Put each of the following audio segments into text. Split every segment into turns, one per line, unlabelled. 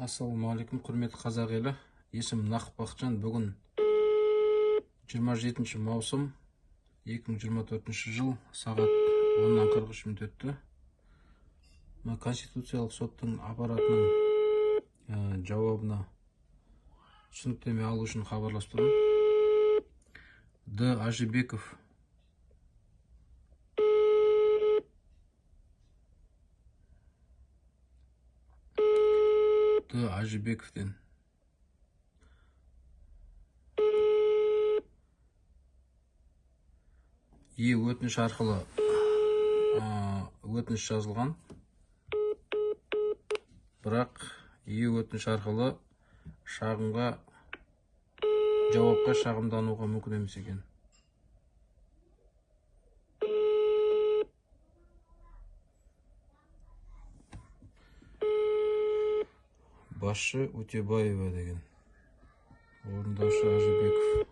Ассалаумағалейкум, құрметті қазақ елі. Есімім Нақып Бақытжан. Бүгін 27 маусым 2024 жыл, сағат 10:43 өтті. Конституциялық соттың аппаратының жауабына түсініктеме алу үшін хабарласып тұрмын. Д. Ажибеков Ажибековтен өтініш арқылы өтініш жазылған, бірақ өтініш арқылы жауапқа шағымдануға мүмкін емес екен. Басшы Утебаева деген, орындаушы Ажибеков.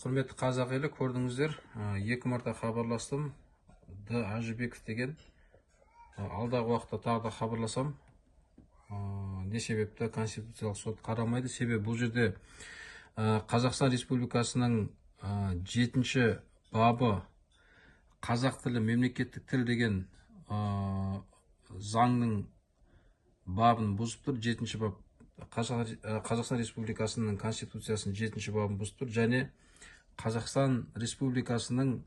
Құрметті қазақ елі, көрдіңіздер, 2 марта хабарластым. Д. Ажибеков деген. Алдағы уақытта тағы да хабарласам. Не себепті Конституциялық сот қарамайды? Себебі бұл жерде Қазақстан Республикасының 7-ші бабы қазақ тілі мемлекеттік тіл деген заңның бабын бұзып тұр. 7-ші бап Қазақстан Республикасының Конституциясының 7-ші бабын бұзып тұр, және Қазақстан Республикасының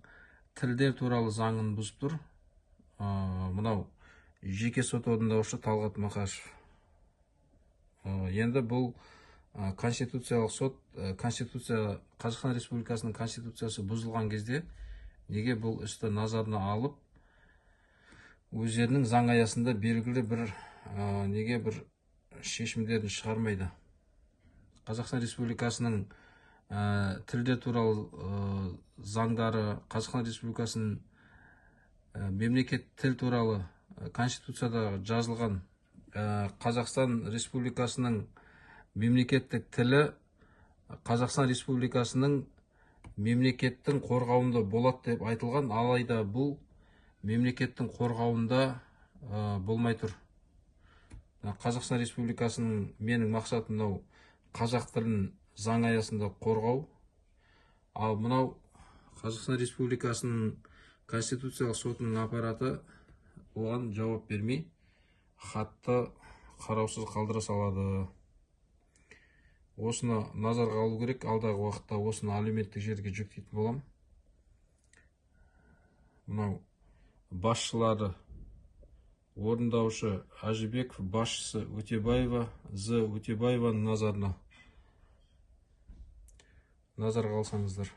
тілдер туралы заңын бұзып тұр. Мынау жеке сот орындаушы Талғат Мақашев. Енді бұл конституциялық сот, Қазақстан Республикасының конституциясы бұзылған кезде неге бұл істі назарына алып, өздерінің заң аясында белгілі неге бір шешімдерін шығармайды? Қазақстан Республикасының тілдер туралы заңдары, Қазақстан Республикасының мемлекет тіл туралы Конституцияда жазылған Қазақстан Республикасының мемлекеттік тілі Қазақстан Республикасының мемлекеттің қорғауында болады деп айтылған, алайда бұл мемлекеттің қорғауында болмай тұр. Қазақстан Республикасының менің мақсатым қазақ тілін заң аясында қорғау. Ал мынау Қазақстан Республикасының Конституциялық сотының аппараты оған жауап бермей, хатты қараусыз қалдыра салады. Осыны назарға алу керек. Алдағы уақытта осыны әлеуметтік жерге жүктейтін болам. Мынау басшылары: орындаушы Ажибеков, басшысы Утебаева, З. Утебаеваның назарға алсаңыздар.